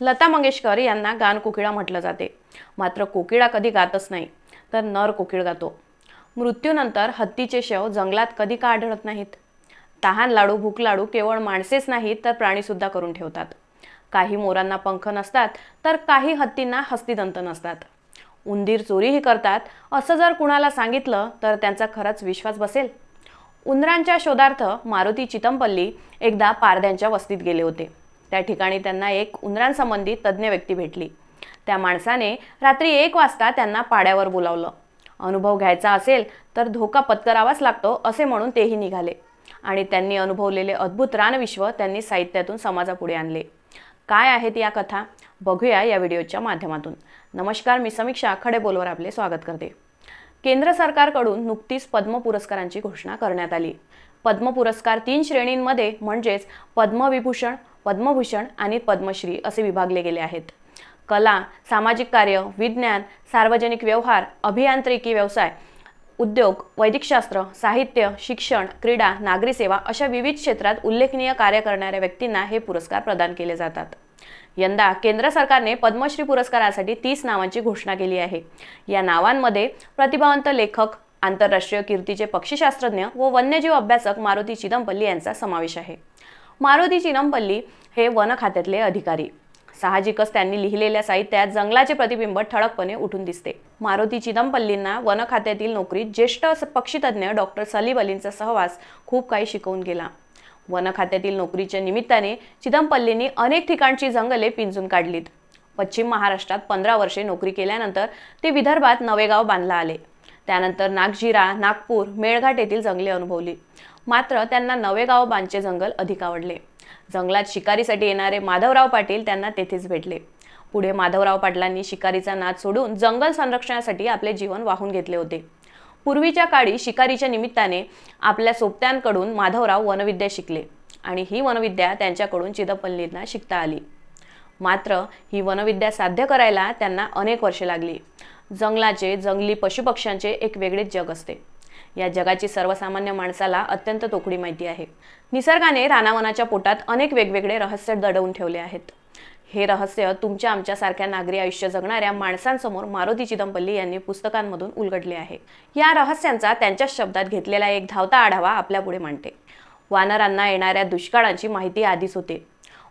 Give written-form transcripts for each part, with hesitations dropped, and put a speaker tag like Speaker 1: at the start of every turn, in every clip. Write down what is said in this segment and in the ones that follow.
Speaker 1: लता मंगेशकर यांना गान कोकिळा म्हटलं जाते, मात्र कोकिळा कधी गातच नाही, तर नर कोकिळ गातो। मृत्यूनंतर हत्तीचे शव जंगलात कधी का आढळत नाहीत? तहान लाडू भूक लाडू केवळ माणसेच नाहीत तर प्राणी सुद्धा करून ठेवतात। काही मोरांना पंख नसतात, तर काही हत्तींना हस्तिदंत नसतात। उंदीर चोरीही करतात असं जर कुणाला सांगितलं तर त्यांचा खरंच विश्वास बसेल? उंदरांच्या शोधार्थ मारुती चितमपल्ली एकदा पारध्यांच्या वस्तीत गेले होते। त्या ठिकाणी त्यांना एक उंदरांसंबंधी तज्ञ व्यक्ती भेटली। त्या माणसाने रात्री 1 वाजता त्यांना पाड्यावर बोलावलं। अनुभव घ्यायचा असेल तर धोका पत्करावाच लागतो असे म्हणून तेही निघाले आणि त्यांनी अनुभवलेले अद्भुत रानविश्व त्यांनी साहित्यातून समाजापुढे आणले। काय आहेत या कथा बघूया या व्हिडिओच्या माध्यमातून। नमस्कार, मी समीक्षा खडेबोलवर आपले स्वागत करते। केंद्र सरकारकडून नुकतीच पद्म पुरस्कारांची घोषणा करण्यात आली। पद्म पुरस्कार 3 श्रेणींमध्ये म्हणजेच पद्मविभूषण, पद्मभूषण आणि पद्मश्री असे विभागले गेले आहेत। कला, सामाजिक कार्य, विज्ञान, सार्वजनिक व्यवहार, अभियांत्रिकी, व्यवसाय, उद्योग, वैदिकशास्त्र, साहित्य, शिक्षण, क्रीडा, नागरी सेवा अशा विविध क्षेत्रात उल्लेखनीय कार्य करणाऱ्या व्यक्तींना हे पुरस्कार प्रदान केले जातात। यंदा केंद्र सरकारने पद्मश्री पुरस्कारासाठी 30 नावांची घोषणा केली आहे। या नावांमध्ये प्रतिभावंत लेखक, आंतरराष्ट्रीय कीर्तीचे पक्षीशास्त्रज्ञ व वन्यजीव अभ्यासक मारुती चितमपल्ली यांचा समावेश आहे। मारुती चितमपल्ली हे वन खात्यातले अधिकारी। साहजिकच त्यांनी लिहिलेल्या साहित्यात जंगलाचे प्रतिबिंब ठळकपणे उठून दिसते। मारुती चितमपल्लींना वन खात्यातील नोकरीत ज्येष्ठ पक्षीतज्ञ डॉक्टर सलीम अलींचा सहवास खूप काही शिकवून गेला। वन खात्यातील नोकरीच्या निमित्ताने चितमपल्लींनी अनेक ठिकाणची जंगले पिंजून काढलीत। पश्चिम महाराष्ट्रात 15 वर्षे नोकरी केल्यानंतर ते विदर्भात नवे गाव बांधला आले। त्यानंतर नागझिरा, नागपूर, मेळघाट येथील जंगले अनुभवली। मात्र त्यांना नवे गाव बांधचे जंगल अधिक आवडले। जंगलात शिकारीसाठी येणारे माधवराव पाटील त्यांना तेथेच भेटले। पुढे माधवराव पाटलांनी शिकारीचा नाद सोडून जंगल संरक्षणासाठी आपले जीवन वाहून घेतले होते। पूर्वीच्या काळी शिकारीच्या निमित्ताने आपल्या सोबत्यांकडून माधवराव वनविद्या शिकले आणि ही वनविद्या त्यांच्याकडून चितमपल्लींना शिकता आली। मात्र ही वनविद्या साध्य करायला त्यांना अनेक वर्षे लागली। जंगलाचे, जंगली पशुपक्ष्यांचे एक वेगळेच जग असते। या जगाची सर्वसामान्य माणसाला अत्यंत तोकडी माहिती आहे। निसर्गाने रानावनाच्या पोटात अनेक वेगवेगळे रहस्य दडवून ठेवले आहेत। हे रहस्य तुमच्या आमच्यासारख्या नागरी आयुष्य जगणाऱ्या माणसांसमोर मारुती चितमपल्ली यांनी पुस्तकांमधून उलगडले आहे। या रहस्यांचा त्यांच्याच शब्दात घेतलेला एक धावता आढावा आपल्यापुढे मांडते। वानरांना येणाऱ्या दुष्काळांची माहिती आधीच होते,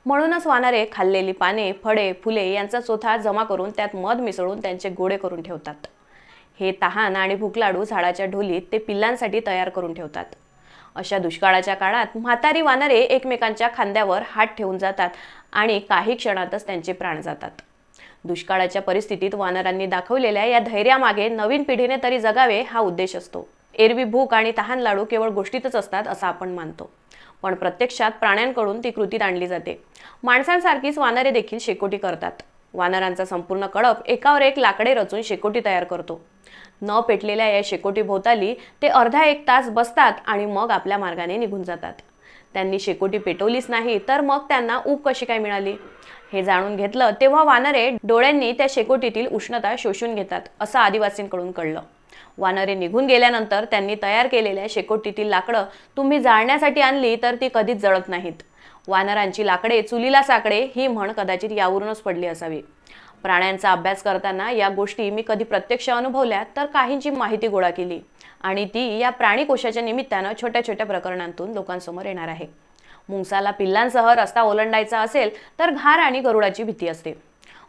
Speaker 1: म्हणूनच वानरे खाल्लेली पाने, फळे, फुले यांचा चोथा जमा करून त्यात मध मिसळून त्यांचे गोळे करून ठेवतात। हे तहान आणि भूक लाडू झाडाच्या ढोलीत ते पिल्लांसाठी तयार करून ठेवतात। अशा दुष्काळाच्या काळात म्हातारी वानरे एकमेकांच्या खांद्यावर हात ठेवून जातात आणि काही क्षणातच त्यांचे प्राण जातात। दुष्काळाच्या परिस्थितीत वानरांनी दाखवलेल्या या धैर्यामागे नवीन पिढीने तरी जगावे हा उद्देश असतो। एरवी भूक आणि तहान लाडू केवळ गोष्टीतच असतात असं आपण मानतो, पण प्रत्यक्षात प्राण्यांकडून ती कृतीत आणली जाते। माणसांसारखीच वानरे देखील शेकोटी करतात। वानरांचा संपूर्ण कळप एकावर एक लाकडे रचून शेकोटी तयार करतो। न पेटलेल्या या शेकोटी भोवताली ते अर्धा 1 तास बसतात आणि मग आपल्या मार्गाने निघून जातात। त्यांनी शेकोटी पेटवलीच नाही तर मग त्यांना ऊब कशी काय मिळाली? हे जाणून घेतलं तेव्हा वानरे डोळ्यांनी त्या शेकोटीतील उष्णता शोषून घेतात असं आदिवासींकडून कळलं। वानरे निघून गेल्यानंतर त्यांनी तयार केलेल्या शेकोटीतील लाकडं तुम्ही जाळण्यासाठी आणली तर ती कधीच जळत नाहीत। वानरांची लाकडे चुलीला साकडे ही म्हण कदाचित यावरूनच पडली असावी। प्राण्यांचा अभ्यास करताना या गोष्टी मी कधी प्रत्यक्ष अनुभवल्या तर काहींची माहिती गोळा केली आणि ती या प्राणीकोशाच्या निमित्तानं छोट्या छोट्या प्रकरणांतून लोकांसमोर येणार आहे। मुंगसाला पिल्लांसह रस्ता ओलांडायचा असेल तर घार आणि गरुडाची भीती असते,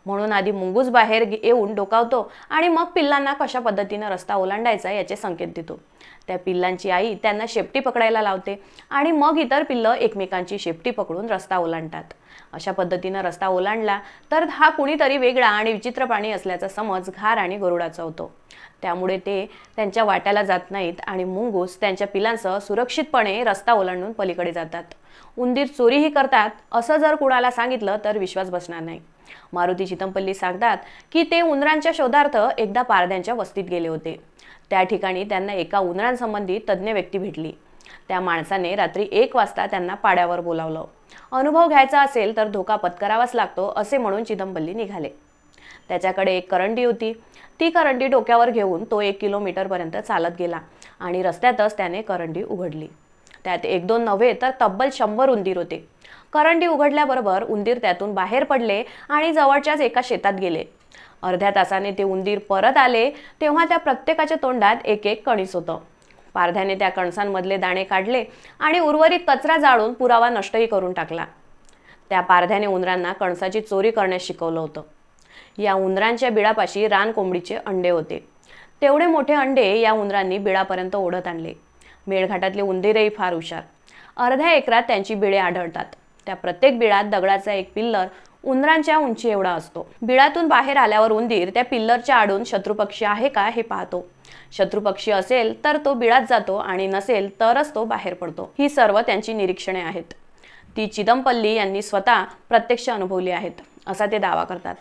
Speaker 1: म्हणून आधी मुंगूस बाहेर येऊन डोकावतो आणि मग पिल्लांना कशा पद्धतीने रस्ता ओलांडायचा याचे संकेत देतो। त्या पिल्लांची आई त्यांना शेपटी पकडायला लावते आणि मग इतर पिल्लं एकमेकांची शेपटी पकडून रस्ता ओलांडतात। अशा पद्धतीने रस्ता ओलांडला तर हा कुणीतरी वेगळा आणि विचित्र प्राणी असल्याचा समज घार आणि गरुडाचा होतो। त्यामुळे ते त्यांच्या वाट्याला जात नाहीत आणि मुंगूस त्यांच्या पिलांसह सुरक्षितपणे रस्ता ओलांडून पलीकडे जातात। उंदीर चोरीही करतात असं जर कुणाला सांगितलं तर विश्वास बसणार नाही। मारुती चितमपल्ली सांगतात की ते उंदरांच्या शोधार्थ एकदा पारध्यांच्या वस्तीत गेले होते। त्या ठिकाणी त्यांना एका उंदरांसंबंधी तज्ञ व्यक्ती भेटली। त्या माणसाने रात्री 1 वाजता त्यांना पाड्यावर बोलावलं। अनुभव घ्यायचा असेल तर धोका पत्करावाच लागतो असे म्हणून चितमपल्ली निघाले। त्याच्याकडे एक करंडी होती। ती करंडी डोक्यावर घेऊन तो 1 किलोमीटरपर्यंत चालत गेला आणि रस्त्यातच त्याने करंडी उघडली। त्यात 1-2 नव्हे तर तब्बल 100 उंदीर होते। करंडी उघडल्याबरोबर उंदीर त्यातून बाहेर पडले आणि जवळच्याच एका शेतात गेले. अर्ध्या तासाने ते उंदीर परत आले तेव्हा त्या प्रत्येकाच्या तोंडात एक एक कणीस होतं. पारध्याने त्या कणसांमधले दाणे काढले आणि उर्वरित कचरा जाळून पुरावा नष्टही करून टाकला. त्या पारध्याने उंदरांना कणसाची चोरी करण्यास शिकवलं होतं. या उंदरांच्या बिळापाशी रान कोंबडीचे अंडे होते. तेवढे मोठे अंडे या उंदरांनी बिळापर्यंत ओढत आणले. मेळघाटातले उंदीरही फार हुशार. अर्ध्या एकरात त्यांची बिळे आढळतात. त्या प्रत्येक बिळात दगडाचा एक पिल्लर उंदरांच्या उंची एवढा असतो. बिळातून बाहेर आल्यावर उंदीर त्या पिल्लरच्या आडून शत्रुपक्षी आहे का हे पाहतो. शत्रुपक्षी असेल तर तो बिळात जातो आणि नसेल तरच तो बाहेर पडतो. ही सर्व त्यांची निरीक्षणे आहेत. ती चिदमपल्ली यांनी स्वतः प्रत्यक्ष अनुभवली आहेत असा ते दावा करतात.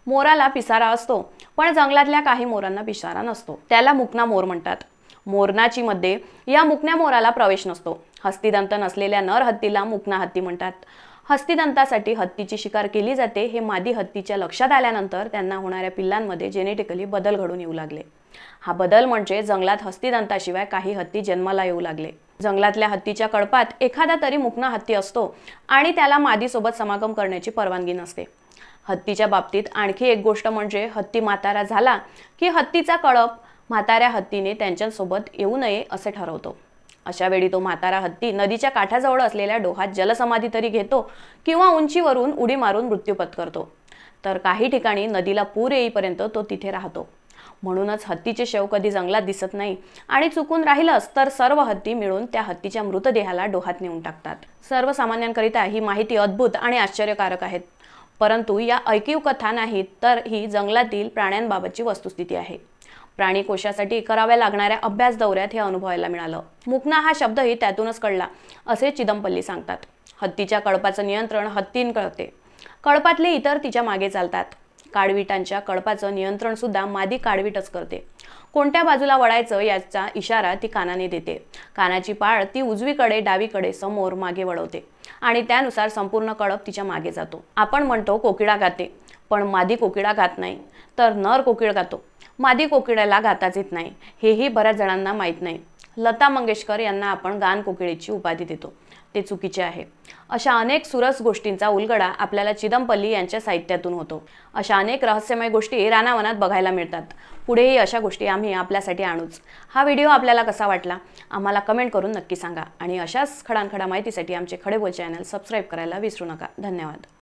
Speaker 1: मोराला पिसारा असतो, पण जंगलातल्या काही मोरांना पिसारा नसतो. त्याला मुकना मोर म्हणतात. मोरनाची मध्ये या मुकण्या मोराला प्रवेश नसतो. हस्तिदंत नसलेल्या नर हत्तीला मुकना हत्ती म्हणतात. हस्तिदंतासाठी हत्तीची शिकार केली जाते हे मादी हत्तीच्या लक्षात आल्यानंतर त्यांना होणाऱ्या पिल्लांमध्ये जेनेटिकली बदल घडून येऊ लागले. हा बदल म्हणजे जंगलात हस्तिदंताशिवाय काही हत्ती जन्माला येऊ लागले. जंगलातल्या हत्तीच्या कळपात एखादा तरी मुकना हत्ती असतो आणि त्याला मादीसोबत समागम करण्याची परवानगी नसते. हत्तीच्या बाबतीत आणखी एक गोष्ट म्हणजे हत्ती म्हातारा झाला की हत्तीचा कळप म्हाताऱ्या हत्तीने त्यांच्यासोबत येऊ नये असे ठरवतो. अशा वेळी तो म्हातारा हत्ती नदीच्या काठाजवळ असलेल्या डोहात जलसमाधी तरी घेतो किंवा उंचीवरून उडी मारून मृत्यू पत्करतो. तर काही ठिकाणी नदीला पूर येईपर्यंत तो तिथे राहतो. म्हणूनच हत्तीचे शव कधी जंगलात दिसत नाही आणि चुकून राहिलंच तर सर्व हत्ती मिळून त्या हत्तीच्या मृतदेहाला डोहात नेऊन टाकतात. सर्वसामान्यांकरिता ही माहिती अद्भुत आणि आश्चर्यकारक आहेत, परंतु या ऐकीव कथा नाहीत तर ही जंगलातील प्राण्यांबाबतची वस्तुस्थिती आहे. प्राणी कोशासाठी कराव्या लागणाऱ्या अभ्यास दौऱ्यात हे अनुभवायला मिळालं. मुकना हा शब्दही त्यातूनच कळला असे चिदमपल्ली सांगतात. हत्तीच्या कळपाचं नियंत्रण हत्तीन करते. कळपातले इतर तिच्या मागे चालतात. काडविटांच्या कळपाचं नियंत्रण सुद्धा मादी काडविटच करते. कोणत्या बाजूला वळायचं याचा इशारा ती कानाने देते. कानाची पाळ ती उजवीकडे, डावीकडे, समोर, मागे वळवते आणि त्यानुसार संपूर्ण कळप तिच्या मागे जातो. आपण म्हणतो कोकिळा गाते, पण मादी कोकिळा गात नाही, तर नर कोकिळ गातो. मादी कोकिळ्याला गाताच येत नाही हेही बऱ्याच जणांना माहीत नाही. लता मंगेशकर यांना आपण गान कोकिळेची उपाधी देतो, ते चुकीचे आहे. अशा अनेक सुरस गोष्टींचा उलगडा आपल्याला चिदमपल्ली यांच्या साहित्यातून होतो. अशा अनेक रहस्यमय गोष्टी रानावनात बघायला मिळतात. पुढेही अशा गोष्टी आम्ही आपल्यासाठी आणूच. हा व्हिडिओ आपल्याला कसा वाटला आम्हाला कमेंट करून नक्की सांगा आणि अशाच खडानखडा माहितीसाठी आमचे खडेबोल चॅनल सबस्क्राईब करायला विसरू नका. धन्यवाद.